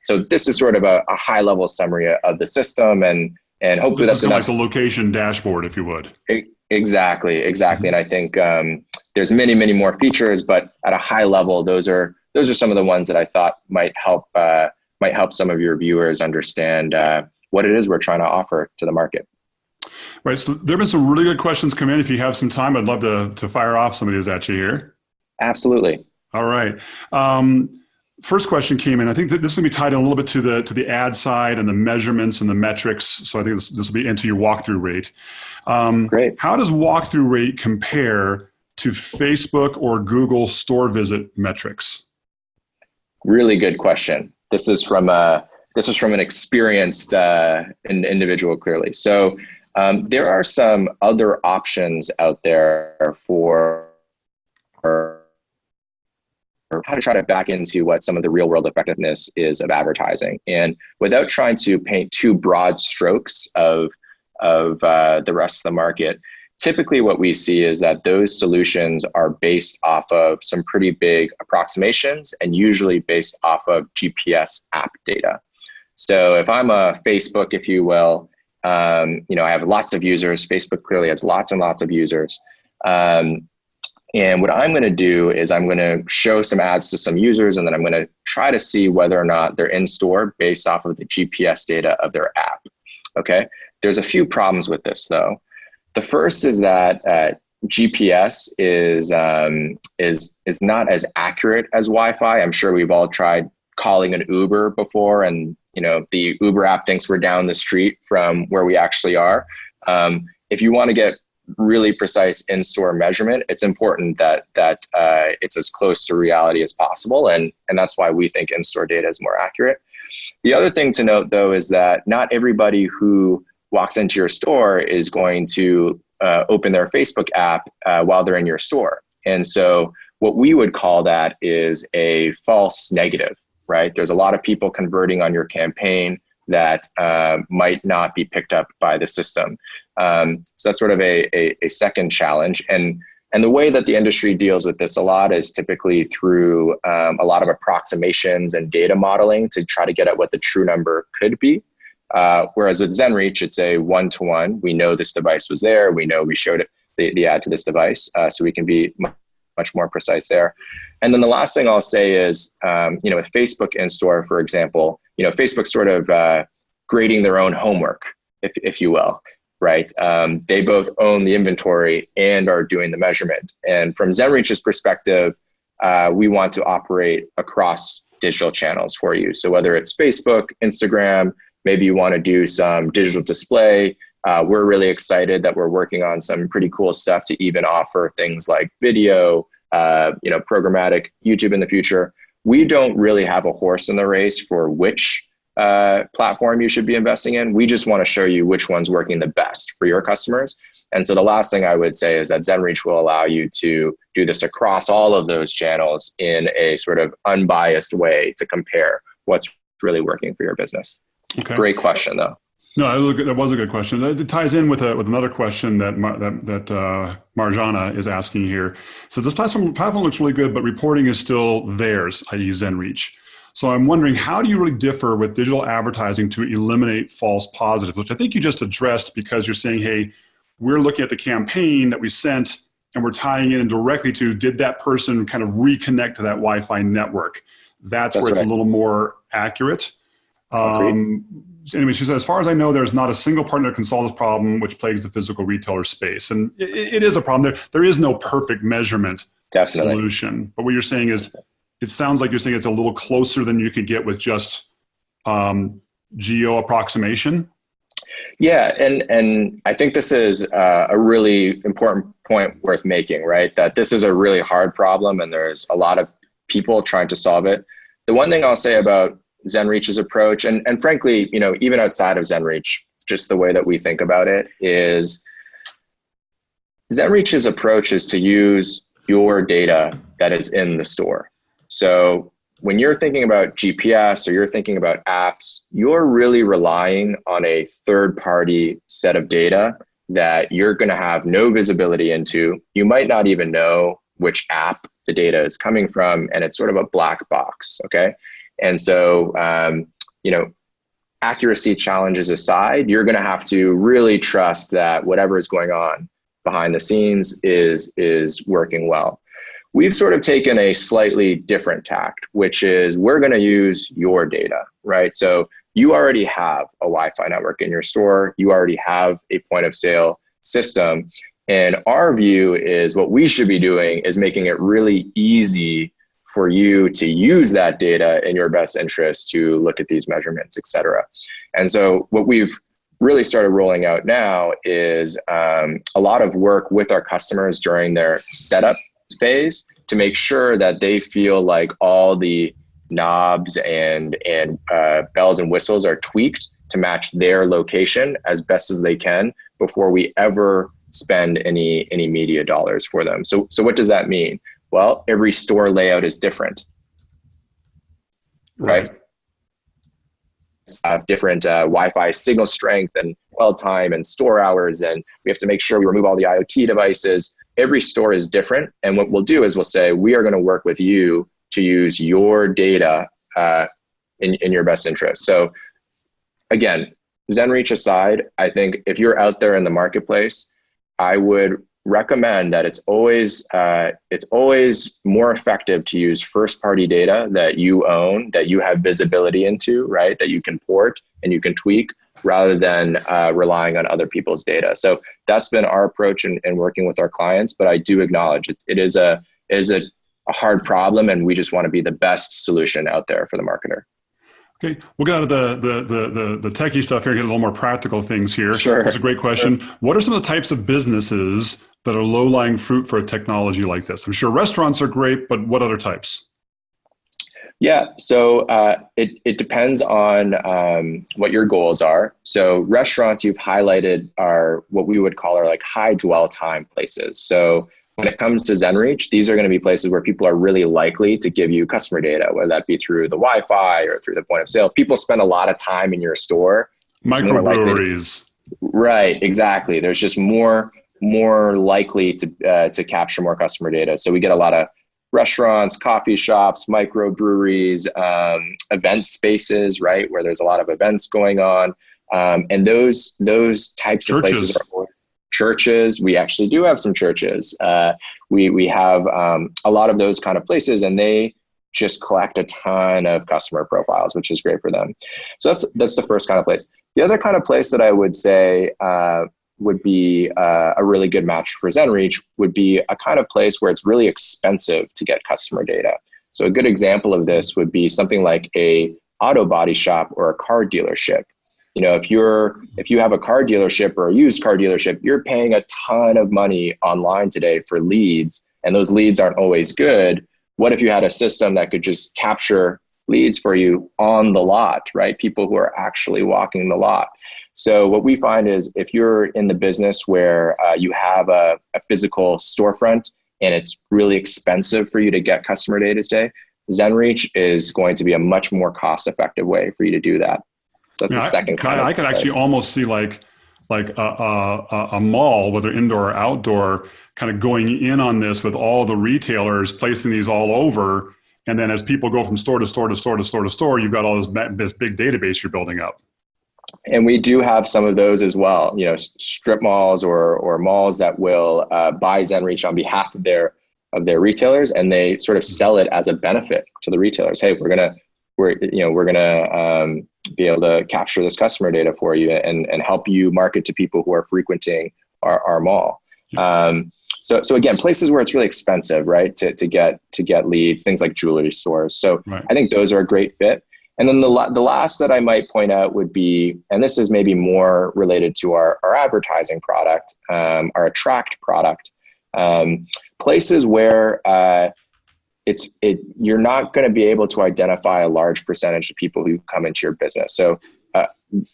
So this is sort of a high level summary of the system, and hopefully that's enough. Like the location dashboard, if you would. Exactly. And I think there's many, many more features, but at a high level, those are some of the ones that I thought might help some of your viewers understand what it is we're trying to offer to the market. Right. So there have been some really good questions come in. If you have some time, I'd love to fire off some of these at you here. Absolutely. All right. First question came in. I think that this will be tied in a little bit to the ad side and the measurements and the metrics. So I think this will be into your walkthrough rate. Great. How does walkthrough rate compare to Facebook or Google store visit metrics? Really good question. This is from an experienced individual, clearly. So there are some other options out there for how to try to back into what some of the real world effectiveness is of advertising. And without trying to paint too broad strokes of the rest of the market, typically what we see is that those solutions are based off of some pretty big approximations and usually based off of GPS app data. So if I'm a Facebook, if you will, I have lots of users. Facebook clearly has lots and lots of users. And what I'm going to do is I'm going to show some ads to some users, and then I'm going to try to see whether or not they're in store based off of the GPS data of their app. Okay. There's a few problems with this though. The first is that GPS is not as accurate as Wi-Fi. I'm sure we've all tried calling an Uber before, and the Uber app thinks we're down the street from where we actually are. If you want to get really precise in-store measurement, it's important that it's as close to reality as possible, and that's why we think in-store data is more accurate. The other thing to note, though, is that not everybody who walks into your store is going to open their Facebook app while they're in your store. And so what we would call that is a false negative, right? There's a lot of people converting on your campaign that might not be picked up by the system. So that's sort of a second challenge. And And the way that the industry deals with this a lot is typically through a lot of approximations and data modeling to try to get at what the true number could be. Whereas with Zenreach, it's a one-to-one. We know this device was there. We know we showed it, the ad to this device, so we can be much more precise there. And then the last thing I'll say is, with Facebook in-store, for example, Facebook's sort of grading their own homework, if you will. Right? They both own the inventory and are doing the measurement. And from Zenreach's perspective, we want to operate across digital channels for you. So whether it's Facebook, Instagram, maybe you want to do some digital display. We're really excited that we're working on some pretty cool stuff to even offer things like video, programmatic YouTube in the future. We don't really have a horse in the race for which platform you should be investing in. We just want to show you which one's working the best for your customers. And so the last thing I would say is that Zenreach will allow you to do this across all of those channels in a sort of unbiased way to compare what's really working for your business. Okay. Great question, though. No, that was a good question. It ties in with another question that Marjana is asking here. So this platform looks really good, but reporting is still theirs, i.e. Zenreach. So I'm wondering, how do you really differ with digital advertising to eliminate false positives, which I think you just addressed, because you're saying, hey, we're looking at the campaign that we sent and we're tying in directly to, did that person kind of reconnect to that Wi-Fi network? That's where it's right. A little more accurate. Anyway, she said, as far as I know, there's not a single partner that can solve this problem, which plagues the physical retailer space. And it is a problem. There is no perfect measurement solution. But what you're saying is, it sounds like you're saying it's a little closer than you could get with just geo approximation. Yeah, and I think this is a really important point worth making, right? That this is a really hard problem and there's a lot of people trying to solve it. The one thing I'll say about Zenreach's approach, and frankly, even outside of Zenreach, just the way that we think about it is, Zenreach's approach is to use your data that is in the store. So when you're thinking about GPS or you're thinking about apps, you're really relying on a third-party set of data that you're going to have no visibility into. You might not even know which app the data is coming from, and it's sort of a black box, okay? And so, accuracy challenges aside, you're going to have to really trust that whatever is going on behind the scenes is working well. We've sort of taken a slightly different tact, which is we're going to use your data, right? So you already have a Wi-Fi network in your store. You already have a point of sale system. And our view is what we should be doing is making it really easy for you to use that data in your best interest to look at these measurements, et cetera. And so what we've really started rolling out now is a lot of work with our customers during their setup phase to make sure that they feel like all the knobs and bells and whistles are tweaked to match their location as best as they can before we ever spend any media dollars for them. So what does that mean? Well, every store layout is different, right? Have different Wi-Fi signal strength and dwell time and store hours, and we have to make sure we remove all the IoT devices. Every store is different, and what we'll do is we'll say, we are going to work with you to use your data in your best interest. So again, Zenreach aside, I think if you're out there in the marketplace, I would recommend that it's always more effective to use first-party data that you own, that you have visibility into, right? That you can port and you can tweak, rather than relying on other people's data. So that's been our approach in working with our clients. But I do acknowledge it is a hard problem, and we just want to be the best solution out there for the marketer. Okay, we'll get out of the techie stuff here and get a little more practical things here. Sure. That's a great question. Sure. What are some of the types of businesses that are low-lying fruit for a technology like this? I'm sure restaurants are great, but what other types? Yeah, so it depends on what your goals are. So restaurants you've highlighted are what we would call like high dwell time places. So when it comes to Zenreach, these are going to be places where people are really likely to give you customer data, whether that be through the Wi-Fi or through the point of sale. People spend a lot of time in your store. Microbreweries. Right, exactly. There's just more more likely to capture more customer data. So we get a lot of restaurants, coffee shops, microbreweries, event spaces, right, where there's a lot of events going on. And those types of places are always churches. We actually do have some churches. We have a lot of those kind of places, and they just collect a ton of customer profiles, which is great for them. So that's the first kind of place. The other kind of place that I would say would be a really good match for Zenreach would be a kind of place where it's really expensive to get customer data. So a good example of this would be something like a auto body shop or a car dealership. You know, if you have a car dealership or a used car dealership, you're paying a ton of money online today for leads, and those leads aren't always good. What if you had a system that could just capture leads for you on the lot, right? People who are actually walking the lot. So what we find is if you're in the business where you have a physical storefront and it's really expensive for you to get customer data today, Zenreach is going to be a much more cost-effective way for you to do that. So that's the second kind of I could actually almost see like a mall, whether indoor or outdoor, kind of going in on this with all the retailers placing these all over. And then as people go from store to store to store to store to store, you've got all this big database you're building up. And we do have some of those as well, you know, strip malls or malls that will buy Zenreach on behalf of their retailers, and they sort of sell it as a benefit to the retailers. Hey, we're gonna be able to capture this customer data for you and help you market to people who are frequenting our mall. So again, places where it's really expensive, right, to get leads, things like jewelry stores. So right. I think those are a great fit. And then the last that I might point out would be, and this is maybe more related to our advertising product, our Attract product, places where you're not going to be able to identify a large percentage of people who come into your business. So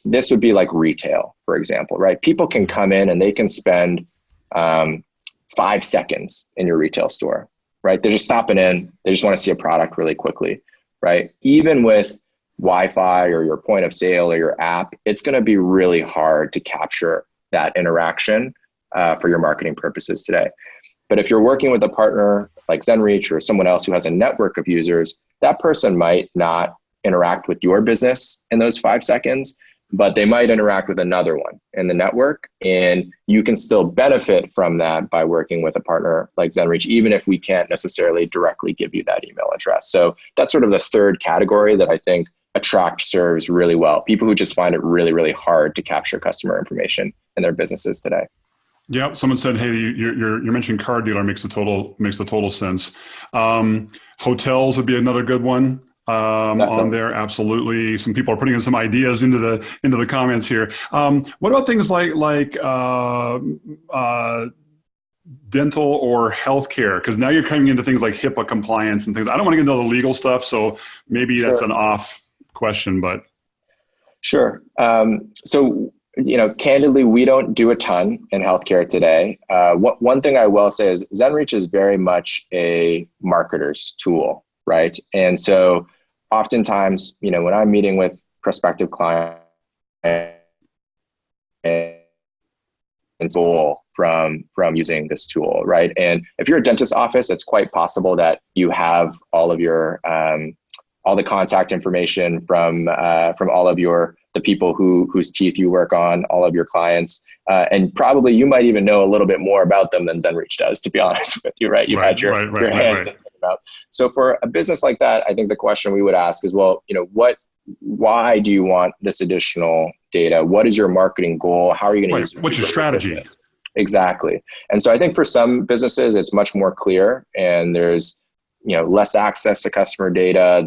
this would be like retail, for example, right? People can come in and they can spend 5 seconds in your retail store, right? They're just stopping in. They just want to see a product really quickly, right? Even with Wi-Fi or your point of sale or your app, it's going to be really hard to capture that interaction for your marketing purposes today. But if you're working with a partner like Zenreach or someone else who has a network of users, that person might not interact with your business in those 5 seconds, but they might interact with another one in the network. And you can still benefit from that by working with a partner like Zenreach, even if we can't necessarily directly give you that email address. So that's sort of the third category that I think Attract serves really well. People who just find it really, really hard to capture customer information in their businesses today. Yeah, someone said, "Hey, you mentioned car dealer makes a total sense." Hotels would be another good one on there. Absolutely, some people are putting in some ideas into the comments here. What about things like dental or healthcare? Because now you're coming into things like HIPAA compliance and things. I don't want to get into the legal stuff, so maybe that's an off question, but sure. So. Candidly, we don't do a ton in healthcare today. One thing I will say is Zenreach is very much a marketer's tool, right? And so oftentimes, when I'm meeting with prospective clients and goal from using this tool, right? And if you're a dentist office, it's quite possible that you have all of your all the contact information from all of the people whose teeth you work on, all of your clients, and probably you might even know a little bit more about them than Zenreach does, to be honest with you, right? You've had your hands in it. So for a business like that, I think the question we would ask is, well, why do you want this additional data? What is your marketing goal? How are you going to use it? What's your strategy? Business? Exactly. And so I think for some businesses, it's much more clear, and there's less access to customer data.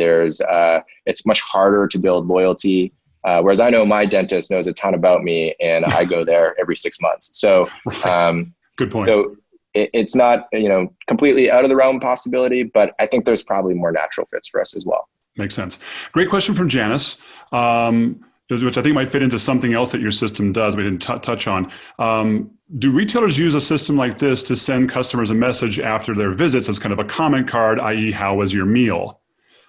It's much harder to build loyalty. Whereas I know my dentist knows a ton about me, and I go there every 6 months. So, good point. So it's not completely out of the realm of possibility, but I think there's probably more natural fits for us as well. Makes sense. Great question from Janice, which I think might fit into something else that your system does we didn't touch on. Do retailers use a system like this to send customers a message after their visits as kind of a comment card, i.e., how was your meal?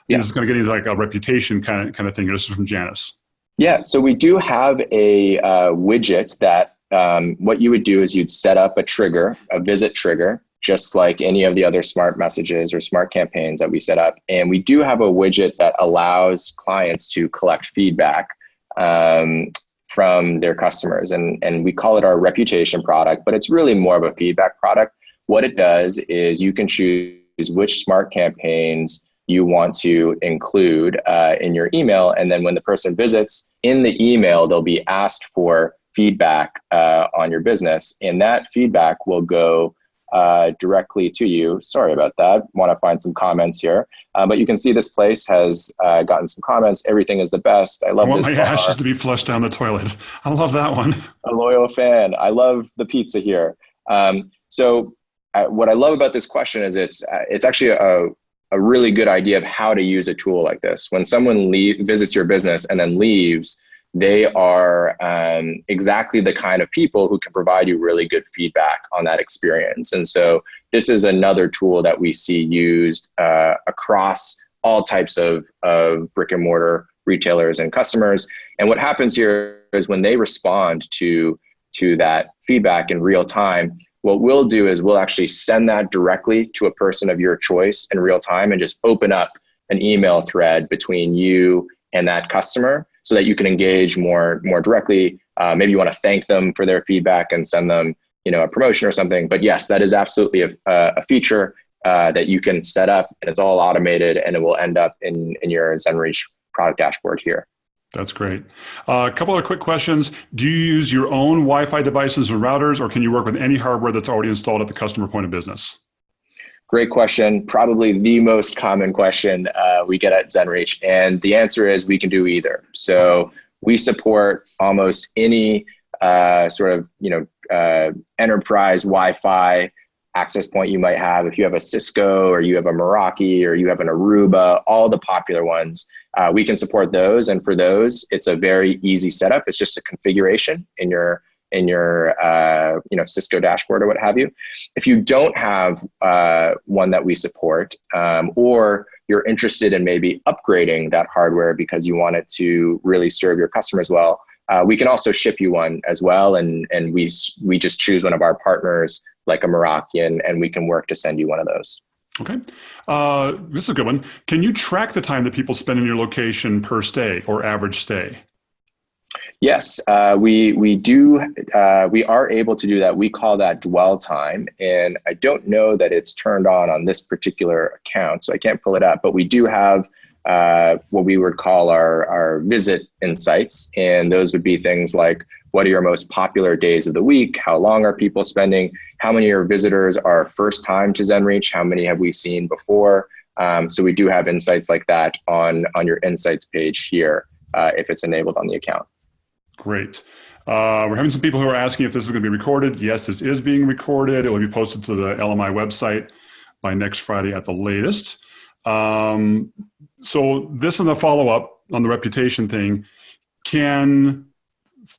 Yes. This is going to get into like a reputation kind of thing. This is from Janice. Yeah, so we do have a widget that what you would do is you'd set up a trigger, a visit trigger, just like any of the other smart messages or smart campaigns that we set up. And we do have a widget that allows clients to collect feedback from their customers. And we call it our reputation product, but it's really more of a feedback product. What it does is you can choose which smart campaigns you want to include in your email. And then when the person visits in the email, they'll be asked for feedback on your business. And that feedback will go directly to you. Sorry about that. Want to find some comments here. But you can see this place has gotten some comments. Everything is the best. I love this bar. I want my ashes to be flushed down the toilet. I love that one. A loyal fan. I love the pizza here. So what I love about this question is it's actually a really good idea of how to use a tool like this. When someone visits your business and then leaves, they are exactly the kind of people who can provide you really good feedback on that experience. And so this is another tool that we see used across all types of brick and mortar retailers and customers. And what happens here is when they respond to that feedback in real time, what we'll do is we'll actually send that directly to a person of your choice in real time and just open up an email thread between you and that customer so that you can engage more directly. Maybe you want to thank them for their feedback and send them, a promotion or something. But yes, that is absolutely a feature that you can set up, and it's all automated, and it will end up in your Zenreach product dashboard here. That's great. A couple of quick questions. Do you use your own Wi-Fi devices or routers, or can you work with any hardware that's already installed at the customer point of business? Great question. Probably the most common question we get at Zenreach. And the answer is we can do either. So we support almost any enterprise Wi-Fi access point you might have. If you have a Cisco or you have a Meraki or you have an Aruba, all the popular ones, we can support those. And for those, it's a very easy setup. It's just a configuration in your Cisco dashboard or what have you. If you don't have one that we support, or you're interested in maybe upgrading that hardware because you want it to really serve your customers well, we can also ship you one as well. And we just choose one of our partners like a Meraki, and we can work to send you one of those. Okay. This is a good one. Can you track the time that people spend in your location per stay or average stay? Yes, we do. We are able to do that. We call that dwell time. And I don't know that it's turned on this particular account, so I can't pull it up, but we do have what we would call our visit insights. And those would be things like, what are your most popular days of the week? How long are people spending? How many of your visitors are first time to Zenreach? How many have we seen before? So we do have insights like that on your insights page here, if it's enabled on the account. Great. We're having some people who are asking if this is going to be recorded. Yes, this is being recorded. It will be posted to the LMI website by next Friday at the latest. So this is the follow-up on the reputation thing. Can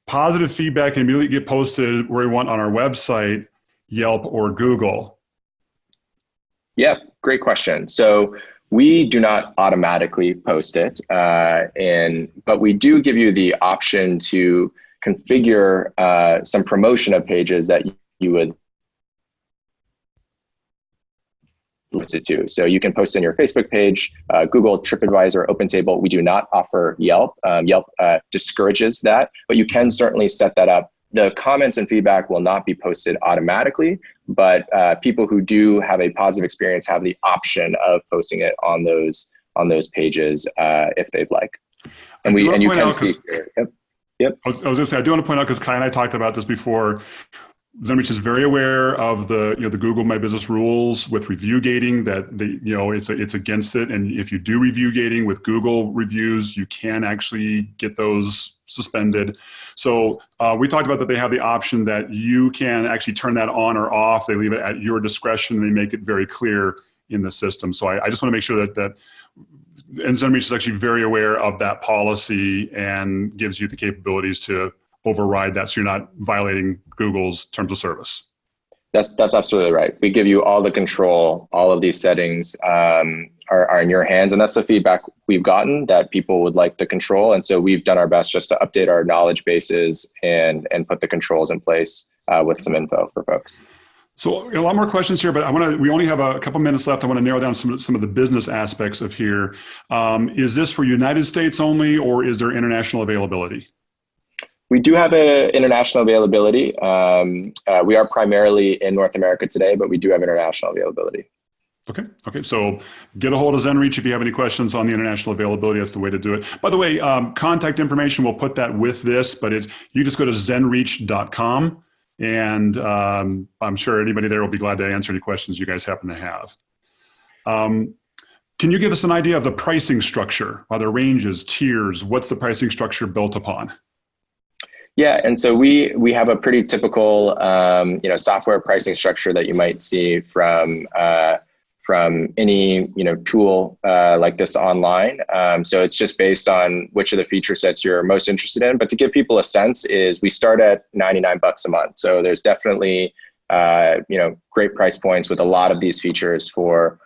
positive feedback immediately get posted where we want on our website, Yelp, or Google? Yeah, great question. So we do not automatically post it, but we do give you the option to configure some promotion of pages that you would post it to. So you can post in your Facebook page, Google, TripAdvisor, OpenTable. We do not offer Yelp. Yelp discourages that, but you can certainly set that up. The comments and feedback will not be posted automatically, but people who do have a positive experience have the option of posting it on those pages if they'd like. And you can see here. Yep. I was going to say, I do want to point out, because Kai and I talked about this before, Zenreach is very aware of the Google My Business rules with review gating, that it's against it. And if you do review gating with Google reviews, you can actually get those suspended. So we talked about that they have the option that you can actually turn that on or off. They leave it at your discretion. They make it very clear in the system. So I just want to make sure that and Zenreach is actually very aware of that policy and gives you the capabilities to override that, so you're not violating Google's terms of service. That's absolutely right. We give you all the control. All of these settings are are in your hands. And that's the feedback we've gotten, that people would like the control. And so we've done our best just to update our knowledge bases and put the controls in place with some info for folks. So a lot more questions here, but we only have a couple minutes left. I want to narrow down some of the business aspects of here. Is this for United States only, or is there international availability? We do have an international availability. We are primarily in North America today, but we do have international availability. Okay. So get a hold of Zenreach if you have any questions on the international availability. That's the way to do it. By the way, contact information, we'll put that with this, but you just go to zenreach.com, and I'm sure anybody there will be glad to answer any questions you guys happen to have. Can you give us an idea of the pricing structure? Are there ranges, tiers? What's the pricing structure built upon? Yeah, and so we have a pretty typical software pricing structure that you might see from any tool like this online. So it's just based on which of the feature sets you're most interested in. But to give people a sense, is we start at $99 a month. So there's definitely great price points with a lot of these features for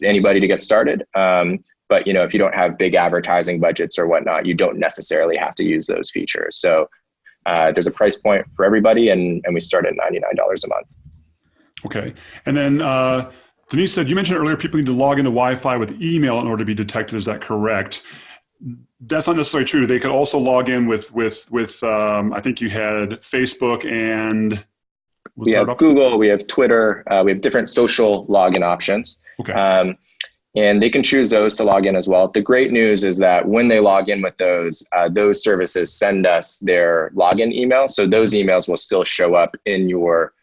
anybody to get started. But if you don't have big advertising budgets or whatnot, you don't necessarily have to use those features. So there's a price point for everybody, and we start at $99 a month. Okay. And then Denise said, you mentioned earlier people need to log into Wi-Fi with email in order to be detected. Is that correct? That's not necessarily true. They could also log in with I think you had Facebook and... We have Google, we have Twitter, we have different social login options. Okay. And they can choose those to log in as well. The great news is that when they log in with those services send us their login email. So those emails will still show up in your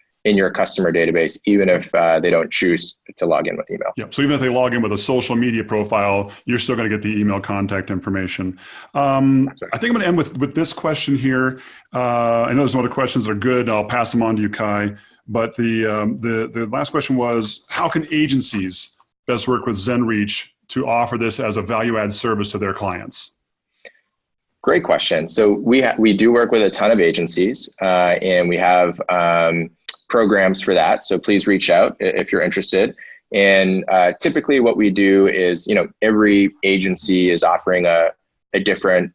customer database, even if they don't choose to log in with email. Yeah. So even if they log in with a social media profile, you're still going to get the email contact information. That's right. I think I'm going to end with this question here. I know there's some other questions that are good. I'll pass them on to you, Kai. But the last question was, how can agencies best work with Zenreach to offer this as a value-add service to their clients? Great question. So we do work with a ton of agencies, and we have programs for that. So please reach out if you're interested. And typically what we do is, every agency is offering a different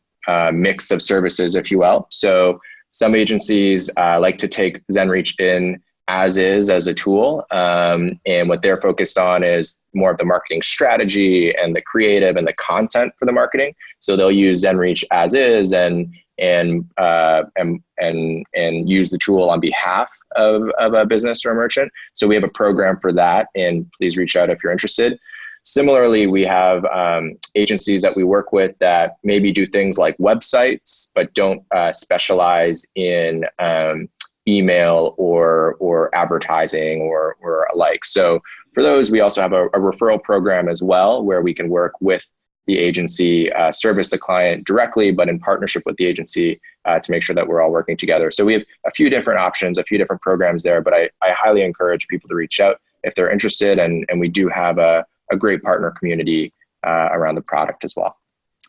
mix of services, if you will. So some agencies like to take Zenreach in as a tool. And what they're focused on is more of the marketing strategy and the creative and the content for the marketing. So they'll use Zenreach as is and use the tool on behalf of a business or a merchant. So we have a program for that, and please reach out if you're interested. Similarly, we have agencies that we work with that maybe do things like websites, but don't specialize in email or advertising or alike. So for those, we also have a referral program as well, where we can work with the agency, service the client directly, but in partnership with the agency to make sure that we're all working together. So we have a few different options, a few different programs there, but I highly encourage people to reach out if they're interested. And we do have a great partner community around the product as well.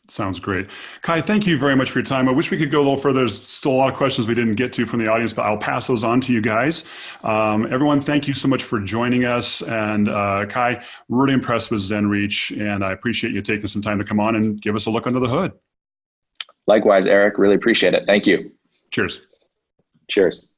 Sounds great. Kai, thank you very much for your time. I wish we could go a little further. There's still a lot of questions we didn't get to from the audience, but I'll pass those on to you guys. Everyone, thank you so much for joining us. And Kai, really impressed with Zenreach, and I appreciate you taking some time to come on and give us a look under the hood. Likewise, Eric, really appreciate it. Thank you. Cheers. Cheers.